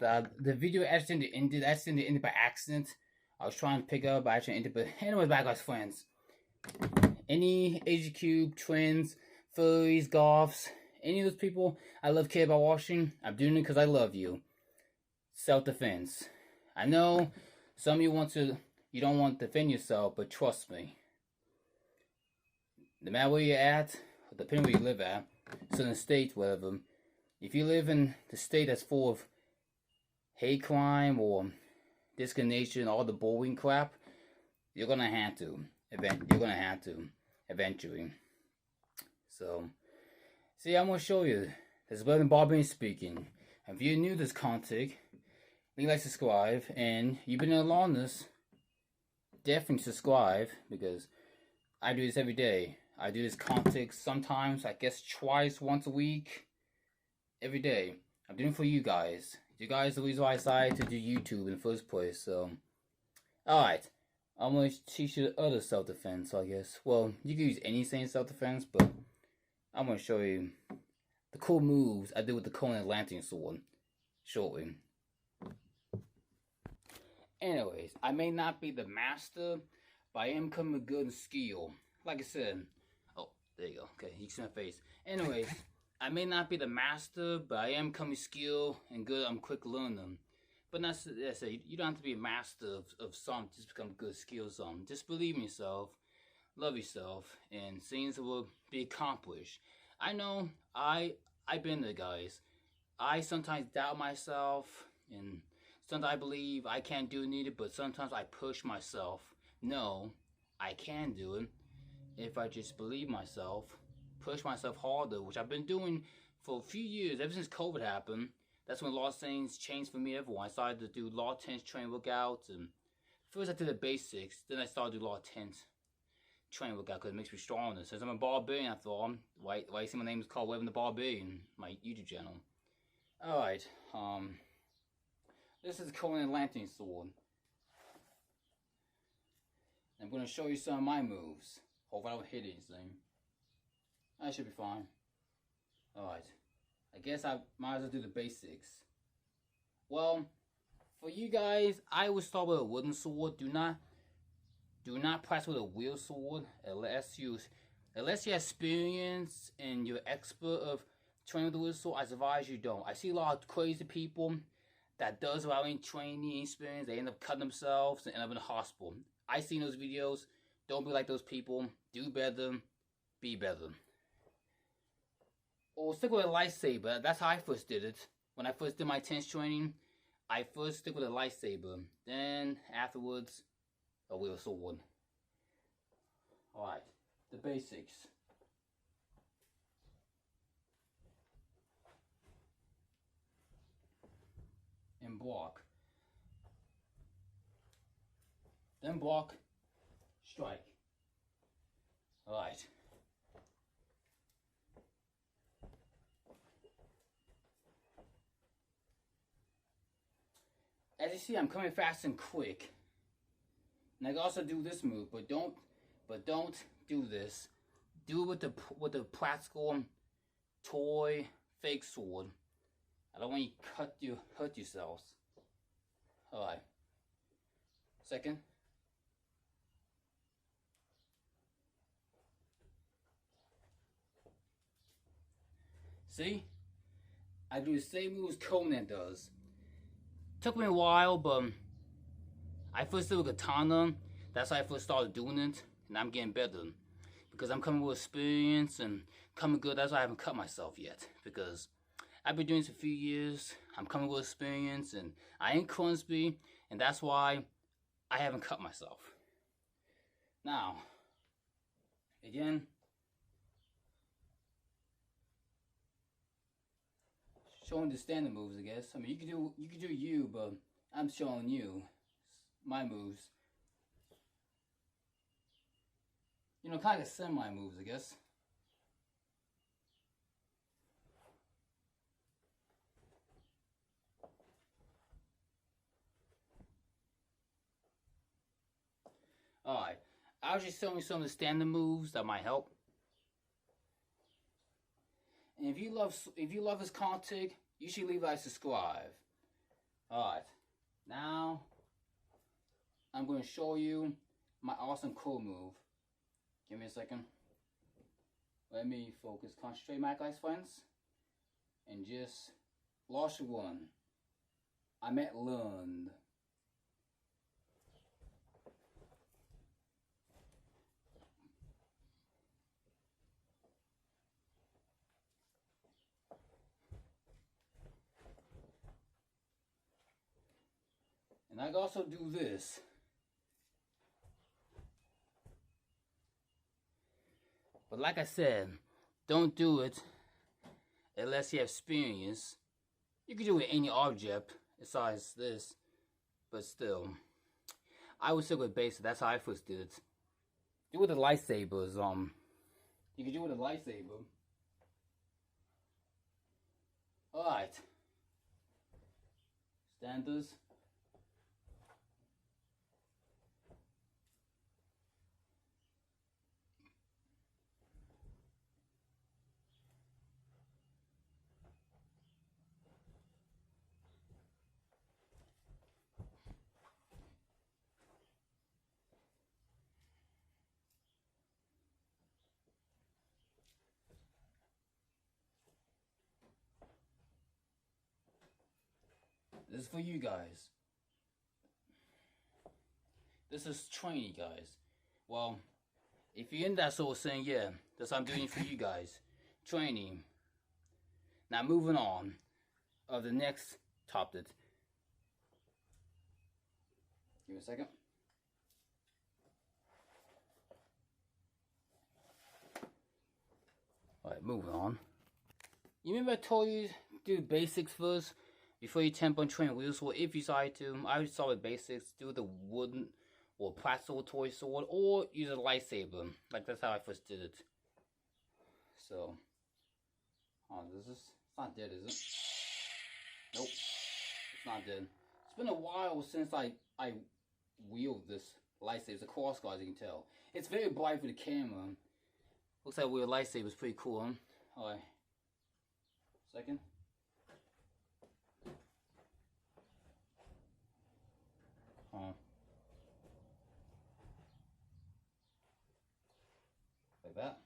about that. The video accidentally ended by accident. I was trying to pick up, but I actually ended. But anyways, back guys, friends. Any LGBTQ twins, furries, goths, any of those people I love care about watching, I'm doing it because I love you. Self-defense. I know some of you don't want to defend yourself, but trust me. No matter where you're at, depending where you live at, certain states, whatever, if you live in the state that's full of hate crime or discrimination, all the bullying crap, you're gonna have to. Eventually. So, see, I'm gonna show you. This is Brother Barbarian speaking. If you're new to this content, leave like, subscribe, and you've been along this, definitely subscribe, because I do this every day. I do this content sometimes, I guess twice, once a week, every day. I'm doing it for you guys. You guys are the reason why I decided to do YouTube in the first place, so. Alright, I'm going to teach you the other self-defense, I guess. Well, you can use any same self-defense, but I'm going to show you the cool moves I did with the Conan Lantern sword shortly. Anyways, I may not be the master, but I am coming good in skill. Like I said, oh, there you go. Okay, you can see my face. Anyways, I may not be the master, but I am coming skill and good. I'm quick learning. But that's it. You don't have to be a master of something just become good skills. Something. Just believe in yourself, love yourself, and things will be accomplished. I know I've been there, guys. I sometimes doubt myself, and sometimes I believe I can't do it, but sometimes I push myself. No, I can do it if I just believe myself, push myself harder, which I've been doing for a few years, ever since COVID happened. That's when a lot of things changed for me, everyone. I started to do a lot of intense training workouts, and first I did the basics, then I started to do a lot of intense training workouts because it makes me stronger. Since I'm a barbarian, I thought, why you see my name is called Webin the Barbarian, my YouTube channel. Alright, this is Conan Lantern sword. I'm going to show you some of my moves. Hope I don't hit anything. I should be fine. Alright. I guess I might as well do the basics. Well, for you guys, I would start with a wooden sword. Do not practice with a wheel sword unless you have experience and you're expert of training with the wheel sword. I advise you don't. I see a lot of crazy people that does without any training experience. They end up cutting themselves and end up in the hospital. I seen those videos. Don't be like those people. Do better. Be better. Or stick with a lightsaber. That's how I first did it. When I first did my intense training, I first stick with a lightsaber. Then afterwards, a wheel sword. Alright, the basics. And block. Then block, strike. Alright. As you see, I'm coming fast and quick. And I can also do this move, but don't do this. Do it with the practical toy fake sword. I don't want you to hurt yourselves. Alright. Second. See? I do the same moves Conan does. Took me a while, but I first did with katana. That's how I first started doing it, and I'm getting better because I'm coming with experience and coming good. That's why I haven't cut myself yet, because I've been doing this for a few years. I'm coming with experience, and I ain't clumsy, and that's why I haven't cut myself. Now, again, showing the standard moves, I guess. I mean, you can do you, but I'm showing you my moves. You know, kind of semi moves, I guess. Alright, I was just showing you some of the standard moves that might help. And if you love this content, you should leave a subscribe. I'm going to show you my awesome cool move. Give me a second. Let me focus, concentrate, my guys, friends. And just lost one. I meant learned. And I can also do this. But like I said, don't do it unless you have experience. You can do it with any object besides this, but still, I would stick with basic. That's how I first did it. Do it with the lightsabers. You can do it with a lightsaber. All right, standards. This is for you guys. This is training, guys. Well, if you're in that sort of thing, yeah, that's what I'm doing for you guys. Training. Now moving on of the next topic. Give me a second. Alright, moving on. You remember I told you to do basics first before you attempt on training wheels? Well, if you decide to, I would start with basics. Do the wooden or plastic toy sword, or use a lightsaber. Like, that's how I first did it. So, oh, it's not dead, is it? Nope, it's not dead. It's been a while since I wield this lightsaber. It's a crossguard, as you can tell. It's very bright for the camera. Looks like we have lightsabers, pretty cool, huh? Alright. Second. Like that.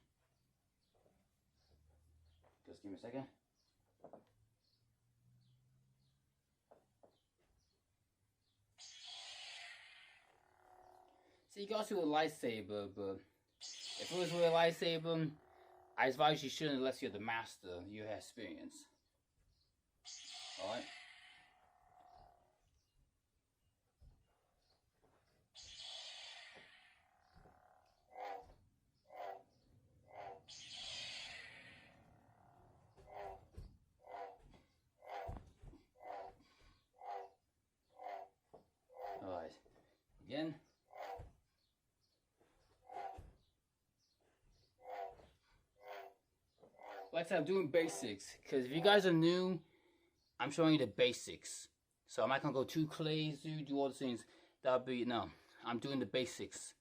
Just give me a second. So you got to a lightsaber, but if it was with a lightsaber, I advise you shouldn't unless you're the master, you have experience. Alright? Alright. Again. Like I said, I'm doing basics, because if you guys are new, I'm showing you the basics. So I'm not going to go too crazy, do all the things. That'll be, no. I'm doing the basics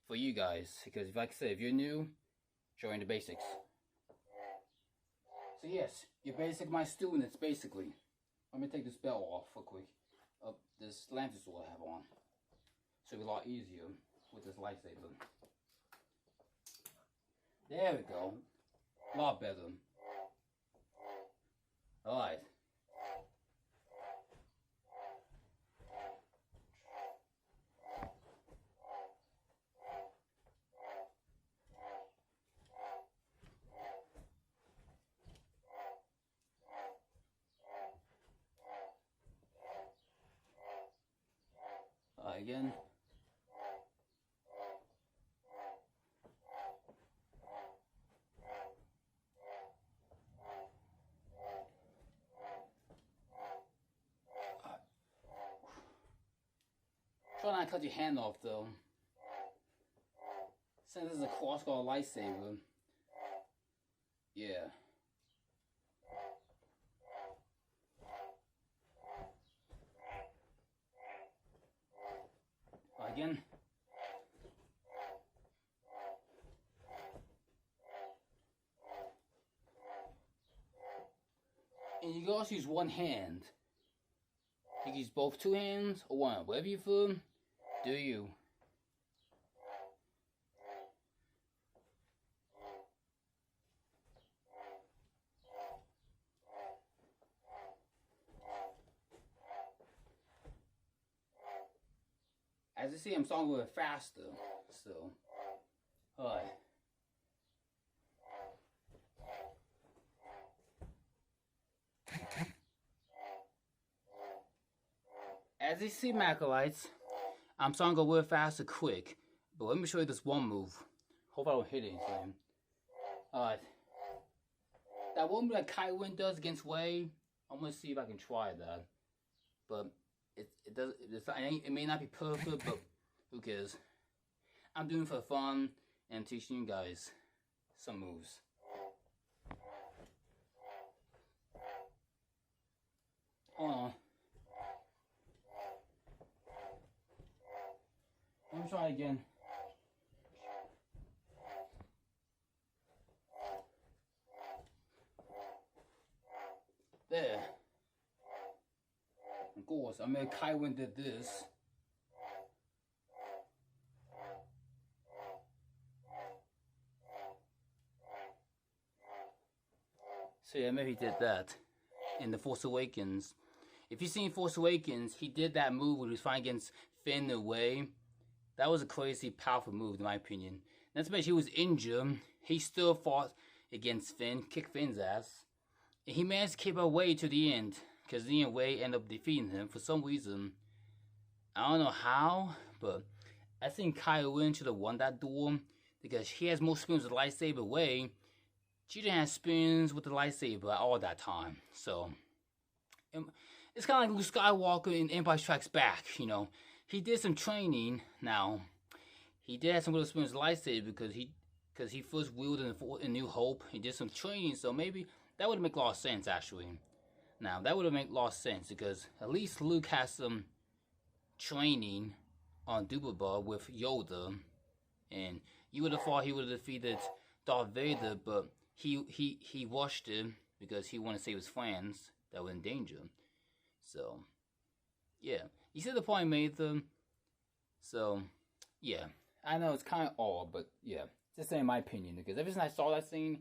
for you guys, because like I said, if you're new, showing the basics. So yes, you're basically my students, basically. Let me take this belt off real quick. This lamp is what I have on. So it'll be a lot easier with this lightsaber. There we go. A lot better. Alright. Again. Try not to cut your hand off though. Since this is a crossguard lightsaber. Yeah. Again. And you can also use one hand. You can use both two hands or one, whatever you feel. Do you? As you see, I'm starting a little faster. So, alright. As you see, Macolites, I'm starting to go a little faster quick. But let me show you this one move. Hope I don't hit anything. Alright. That one move that Kaiwin does against Wei, I'm gonna see if I can try that. But it may not be perfect, but who cares? I'm doing it for fun and teaching you guys some moves. Hold on. Let me try again. There. Of course, I mean, Kaiwin did this. So yeah, maybe he did that in The Force Awakens. If you've seen Force Awakens, he did that move when he was fighting against Finn away. That was a crazy, powerful move, in my opinion. Not to mention he was injured. He still fought against Finn, kicked Finn's ass. And he managed to keep away to the end, because the Wei ended up defeating him for some reason. I don't know how, but I think Kaiwin should have won that duel, because he has more experience with the lightsaber Wei. She didn't have experience with the lightsaber all that time. So, it's kind of like Luke Skywalker in Empire Strikes Back, you know. He did some training. Now, he did have some little experience with lightsaber because he first wielded in New Hope. He did some training, so maybe that would make a lot of sense, actually. Now, that would have made a lot of sense, because at least Luke has some training on Dagobah with Yoda, and you would have thought he would have defeated Darth Vader, but he rushed him because he wanted to save his friends that were in danger. So, yeah. You see the point I made, though? So, yeah. I know it's kind of odd, but yeah. Just saying my opinion, because ever since I saw that scene,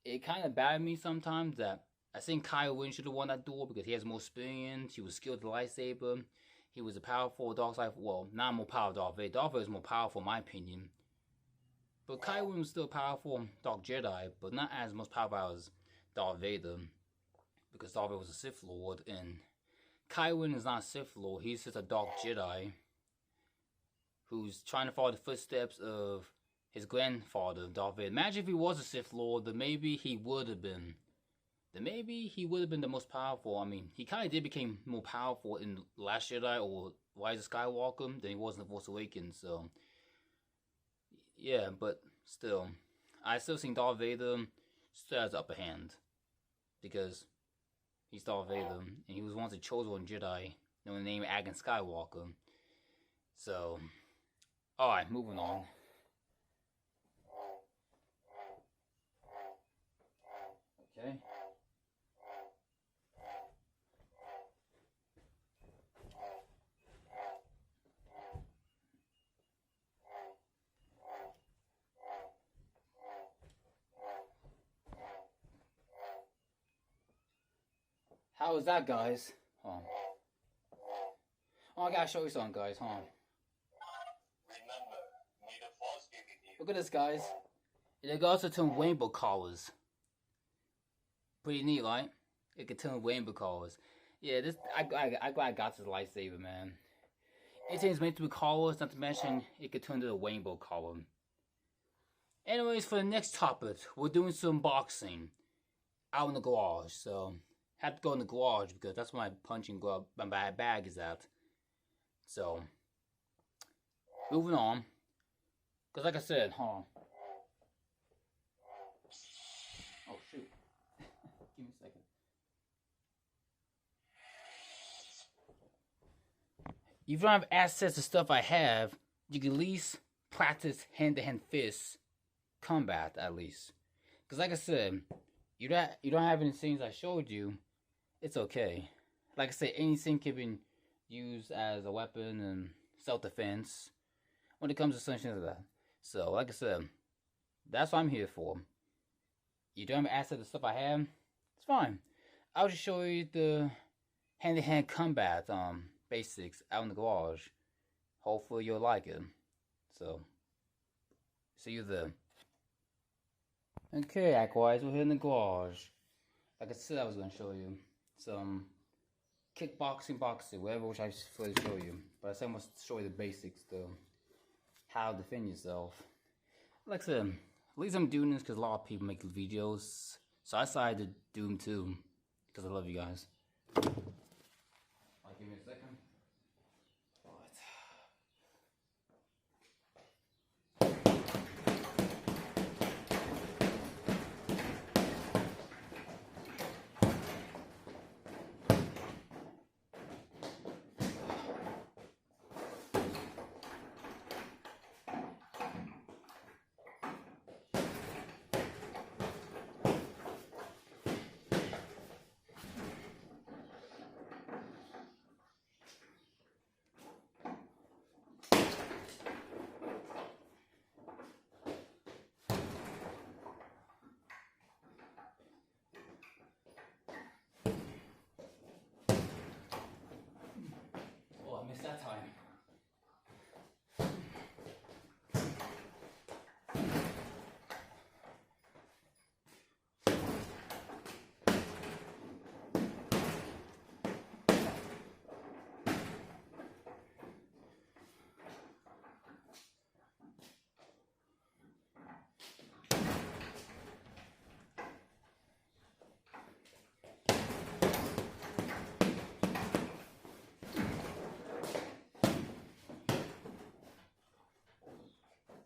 it kind of bothered me sometimes that I think Kaiwin should have won that duel because he has more experience. He was skilled with the lightsaber. He was a powerful dark side. Well, not more powerful Darth Vader. Darth Vader is more powerful, in my opinion. But Kaiwin was still powerful Dark Jedi, but not as much powerful as Darth Vader, because Darth Vader was a Sith Lord, and Kaiwin is not a Sith Lord. He's just a Dark Jedi who's trying to follow the footsteps of his grandfather, Darth Vader. Imagine if he was a Sith Lord, then maybe he would have been. Then maybe he would have been the most powerful. I mean, he kind of did become more powerful in Last Jedi or Rise of Skywalker than he was in The Force Awakens. So, yeah, but still, I still think Darth Vader still has the upper hand because he's Darth Vader, and he was once a chosen one Jedi, known the name Anakin Skywalker. So, alright, moving on. Okay. How is that, guys? Hold on. Oh, I gotta show you something, guys. Hold on. Look at this, guys. It can also turn rainbow colors. Pretty neat, right? It can turn rainbow colors. Yeah, this I got this lightsaber, man. It turns meant to be colors, not to mention it could turn to a rainbow color. Anyways, for the next topic, we're doing some boxing out in the garage. So, had to go in the garage because that's where my punching glove, my bag is at. So, moving on. Because like I said, hold on. Oh, shoot. Give me a second. If you don't have access to stuff I have, you can at least practice hand-to-hand fist combat, at least. Because like I said, you don't have any things I showed you, it's okay. Like I said, anything can be used as a weapon, and self-defense when it comes to something like that. So, like I said, that's what I'm here for. You don't have access to the stuff I have, it's fine. I'll just show you the hand-to-hand combat basics out in the garage. Hopefully you'll like it. So, see you there. Okay, Aquads, we're here in the garage. Like I said, I was going to show you some kickboxing, boxing, whatever which I feel to show you. But I said I must show you the basics, though. How to defend yourself. Like I said, at least I'm doing this because a lot of people make videos. So I decided to do them too. Because I love you guys. Give me a second. That time.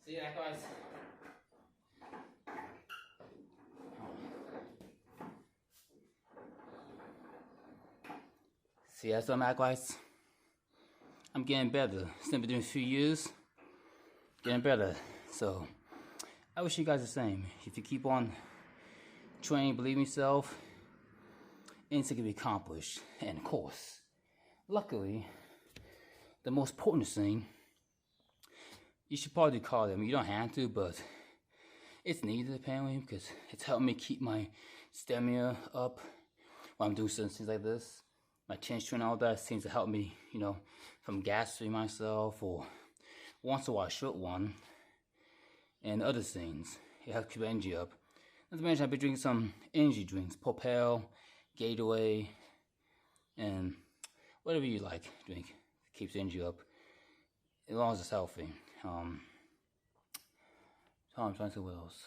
See that, guys? See that's what I'm at, guys? I'm getting better. It's been doing a few years. Getting better. So, I wish you guys the same. If you keep on training, believe in yourself, anything can be accomplished. And of course, luckily, the most important thing, you should probably do cardio. I mean, you don't have to, but it's needed apparently because it's helped me keep my stamina up while I'm doing certain things like this. My chin strength and all that seems to help me, you know, from gassing myself or once in a while short one and other things. It helps keep energy up. Not to mention I've been drinking some energy drinks, Propel, Gatorade, and whatever you like drink. It keeps energy up as long as it's healthy. I'm trying to say what else.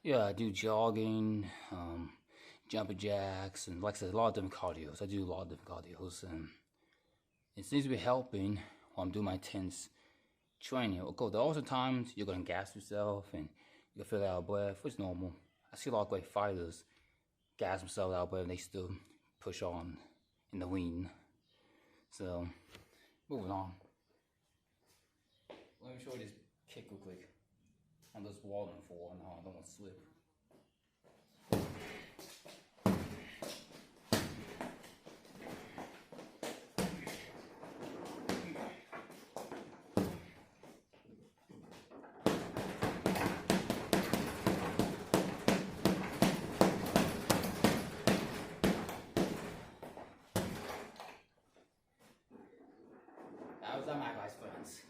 Yeah, I do jogging, jumping jacks, and like I said, a lot of different cardios. I do a lot of different cardios, and it seems to be helping while I'm doing my intense training. Of course, there are also times you're going to gas yourself and you'll feel out of breath, which is normal. I see a lot of great fighters gas themselves out of breath and they still push on in the ring. So, moving on. Let me show you this kick real quick on this wall and fall, and I don't want to slip. That was on my guys' friends.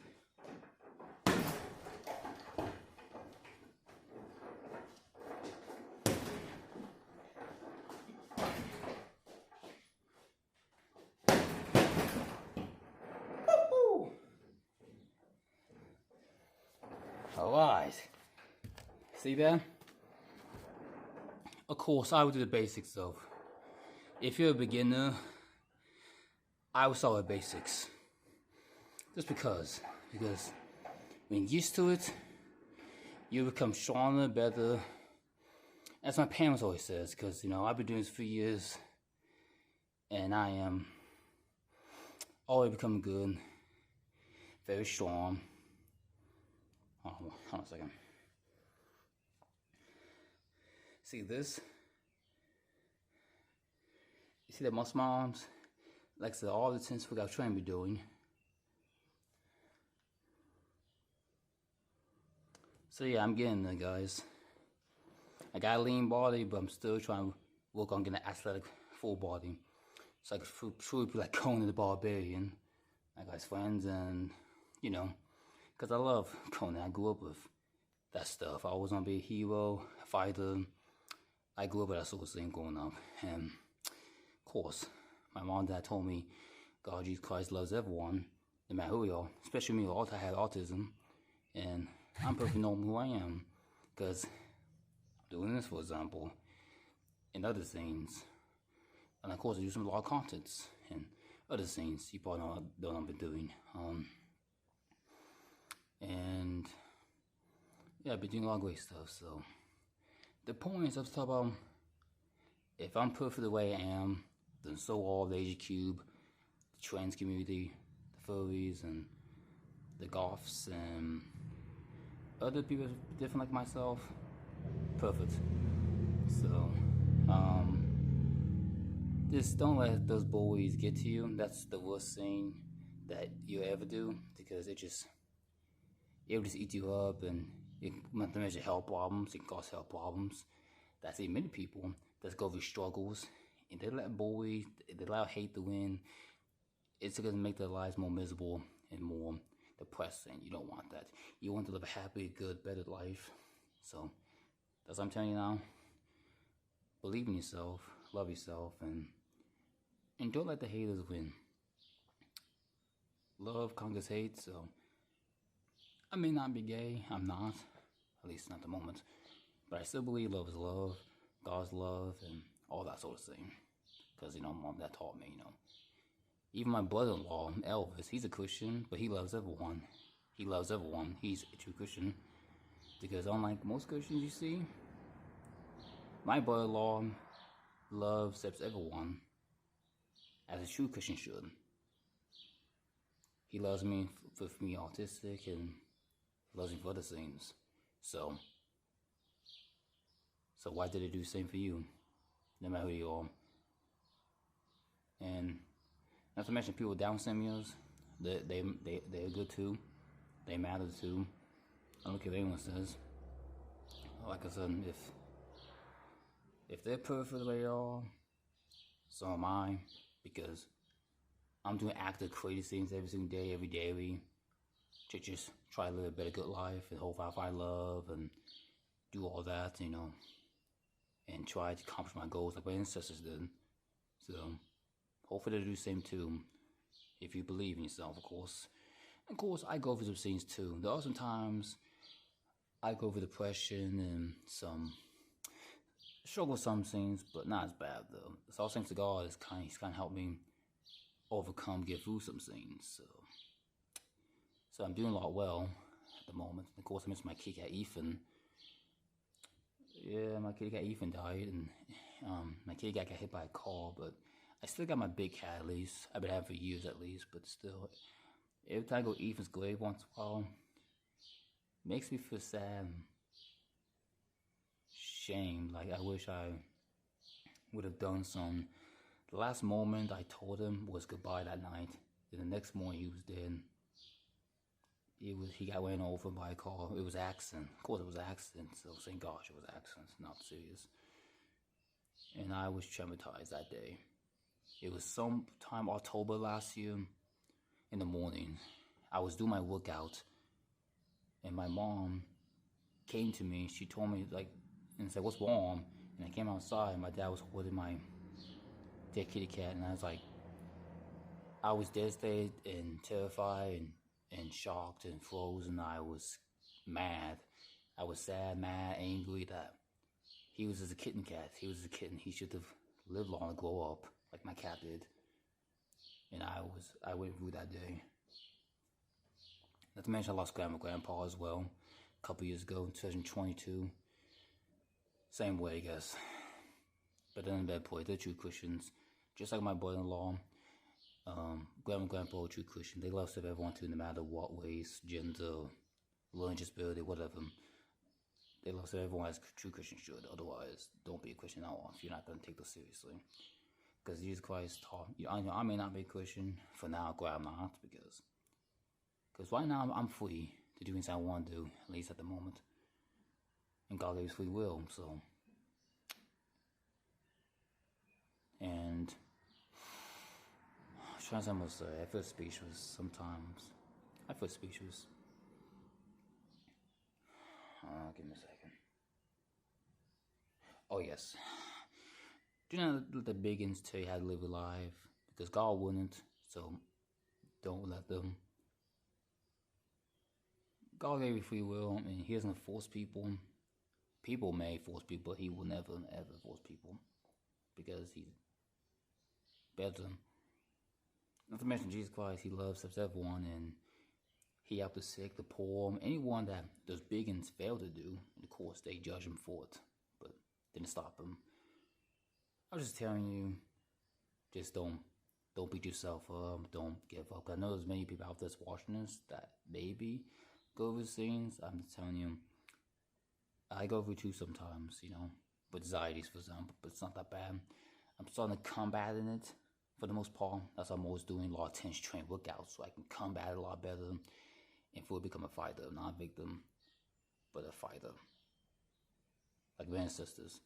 Alright. See that? Of course, I would do the basics though. If you're a beginner, I would start with basics. Just because when you're used to it, you become stronger, better. As my parents always says, because you know I've been doing this for years, and I am always becoming good, very strong. Oh, hold on a second. See this? You see that muscle arms? Like I said, all the tense work I was trying to be doing. So yeah, I'm getting there, guys. I got a lean body, but I'm still trying to work on getting an athletic full body. So I could truly be like Conan the Barbarian. I got his friends, and you know, because I love Conan. I grew up with that stuff. I always want to be a hero, a fighter. I grew up with that sort of thing growing up. And of course, my mom and dad told me God, Jesus Christ loves everyone, no matter who we are, especially me. I have autism, and I'm perfectly normal who I am, because I'm doing this, for example, and other things. And of course, I do some lot of contents and other things you probably don't know I've been doing. And yeah, I've been doing a lot of great stuff. So the point is, I'm talking about if I'm perfect the way I am, then so are the LGBTQ, the trans community, the furries, and the goths, and other people different like myself. Perfect. So, just don't let those bullies get to you. That's the worst thing that you ever do, because it will just eat you up, and it not to mention health problems. It can cause health problems. That's it. Many people that go through struggles, and they let bullies, they allow hate to win. It's going to make their lives more miserable and more depressing. You don't want that. You want to live a happy, good, better life. So that's what I'm telling you now. Believe in yourself, love yourself, and don't let the haters win. Love conquers hate. So I may not be gay. I'm not, at least not at the moment. But I still believe love is love, God's love, and all that sort of thing. Because, Mom, that taught me, Even my brother-in-law, Elvis, he's a Christian, but he loves everyone. He loves everyone. He's a true Christian. Because unlike most Christians you see, my brother-in-law loves, accepts everyone as a true Christian should. He loves me for being autistic, and loves me for other things. So why did he do the same for you? No matter who you are. And not to mention people with Down syndromes, they're good too. They matter too. I don't care what anyone says. Like I said, if they're perfect the way they are, so am I. Because I'm doing active, crazy things every single day, every day, to just try to live a better, good life, and hopefully I find love, and do all that, and try to accomplish my goals like my ancestors did. So hopefully they'll do the same too, if you believe in yourself, of course. Of course, I go through some things too. There are some times I go through depression and some struggle with some things, but not as bad though. It's all thanks to God. He's kind of helped me overcome, get through some things. So I'm doing a lot well at the moment. Of course, I miss my kitty cat Ethan. Yeah, my kitty cat Ethan died, and my kitty cat got hit by a car, but I still got my big cat at least. I've been having for years at least, but still, every time I go to Ethan's grave once in a while, it makes me feel sad and shamed. Like, I wish I would have done some. The last moment I told him was goodbye that night. Then the next morning he was dead. He got ran over by a car. It was an accident. Of course it was an accident, so thank gosh it was an accident, not serious. And I was traumatized that day. It was sometime October last year in the morning. I was doing my workout, and my mom came to me. She told me, and said, "What's wrong?" And I came outside, and my dad was holding my dead kitty cat, and I was devastated and terrified and shocked and frozen. I was mad. I was sad, mad, angry that he was just a kitten cat. He was a kitten. He should have lived long and grow up like my cat did. And I went through that day. Not to mention I lost grandpa as well a couple years ago in 2022. Same way, I guess. But then in bad point, they're true Christians. Just like my brother-in-law. Grandpa, true Christian. They love everyone too, no matter what race, gender, learning disability, whatever. They love everyone as true Christians should. Otherwise, don't be a Christian at all if you're not going to take this seriously. Because Jesus Christ taught. I may not be a Christian for now. Glad I'm not, because right now I'm free to do things I want to do, at least at the moment. and God gave us free will. So, and I'm trying to say what to say. I feel speechless sometimes. I feel speechless. Give me a second. Oh yes. Do not let the biggins tell you how to live a life, because God wouldn't. So don't let them. God gave you free will, and He doesn't force people. People may force people, but He will never ever force people, because He's better. Not to mention Jesus Christ, He loves everyone, and He helped the sick, the poor, anyone that those biggins fail to do. And of course, they judge Him for it, but didn't stop Him. I was just telling you, just don't beat yourself up, don't give up. I know there's many people out there watching this that maybe go through things. I'm just telling you, I go through too sometimes, with anxieties, for example, but it's not that bad. I'm starting to combat in it for the most part. That's why I'm always doing a lot of tension training workouts, so I can combat it a lot better and fully become a fighter, not a victim, but a fighter, like my ancestors.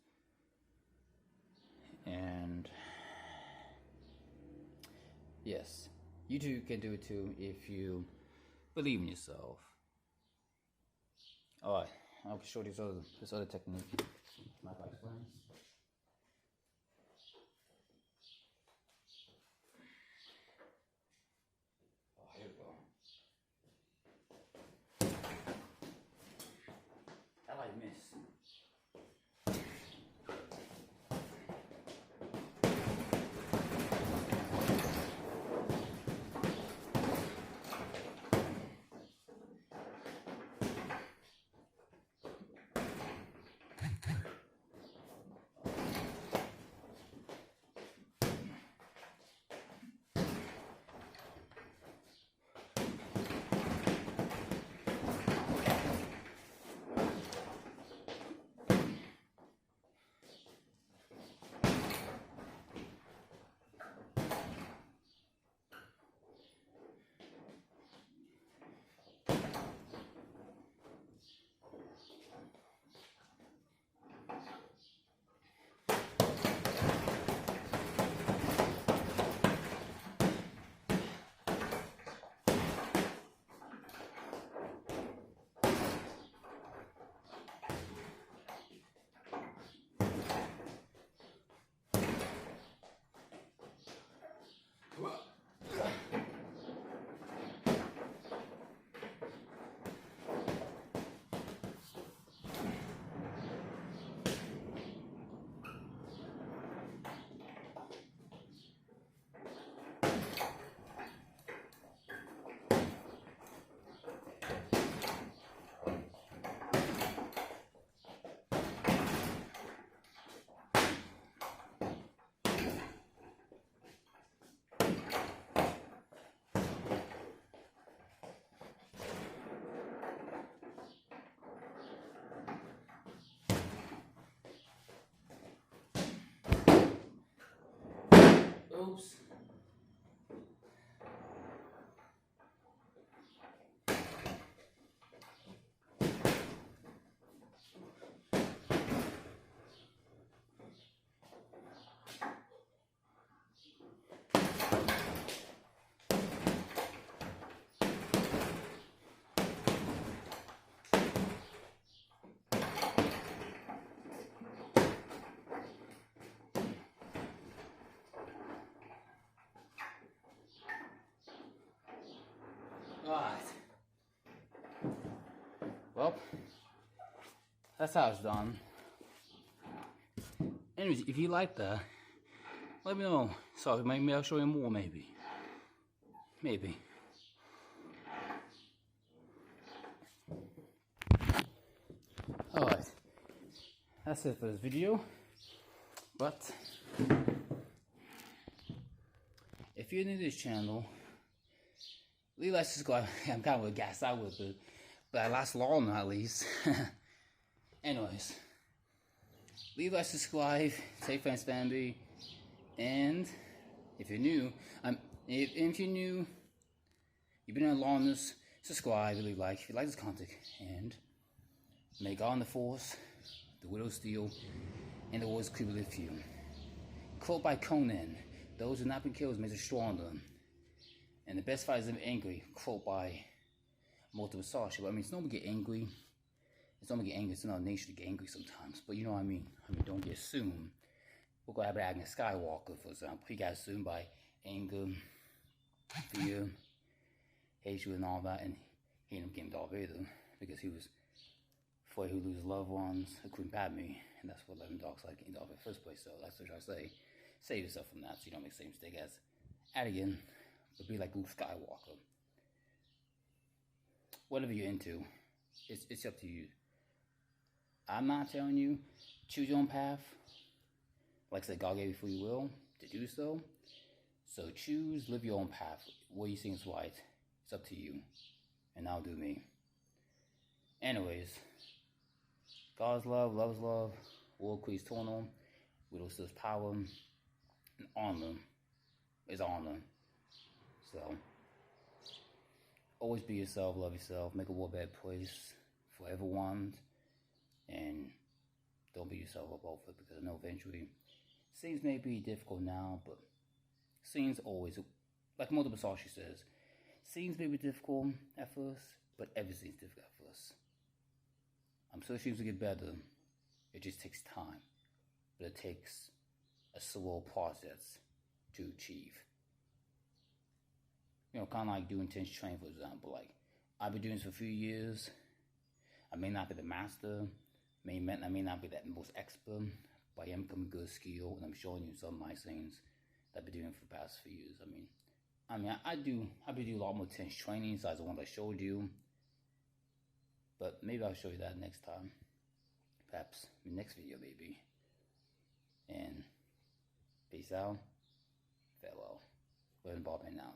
And yes, you too can do it too if you believe in yourself. Alright, I'll show you this other technique. My bike friends. Oh, here we go. How I miss? Oops. Alright. Well, that's how it's done. Anyways, if you like that, let me know. So maybe I'll show you more, maybe. Maybe. Alright. That's it for this video. But if you're new to this channel, leave a like, subscribe. I'm kind of a gassed out with it, but I last long at least. Anyways, leave a like, subscribe, take friends, family, and if you're new, if you're new, you've been on long this, subscribe, leave a like if you like this content, and may God and the Force the widow's steel, and the war's creepy lift you. Quote by Conan, those who have not been killed makes it stronger. And the best fight is angry. Quote by multiple scholarship. I mean, it's normal to get angry. It's normal to get angry. It's in our nature to get angry sometimes. But you know what I mean? Don't get assumed. We'll go after Agnes Skywalker, for example. He got assumed by anger, fear, hatred, and all that. And he ended up getting Darth Vader because he was afraid he would lose loved ones, including Padme. And that's what led him Dark Side getting Darth in the first place. So that's what I try to say. Save yourself from that so you don't make the same mistake as Anakin. But be like Luke Skywalker. Whatever you're into, it's up to you. I'm not telling you, choose your own path. Like I said, God gave you free will to do so. So choose, live your own path. What you think is right, it's up to you. And I'll do me. Anyways, God's love, love's love, world creates eternal, widow steals power, and honor is honor. So, always be yourself, love yourself, make a world a better place for everyone, and don't beat yourself up over it, because I know eventually things may be difficult now, but things always, like multiple Sashi says, things may be difficult at first, but everything's difficult at first. I'm sure things will get better. It just takes time, but it takes a slow process to achieve. You know, kind of like doing intense training, for example. Like, I've been doing this for a few years. I may not be the master. I may not be that most expert, but I am becoming good skill, and I'm showing you some of my things that I've been doing for the past few years. I've been doing a lot more intense training besides the ones I showed you. But maybe I'll show you that next time. Perhaps in the next video, maybe. And peace out. Farewell. Bob and out.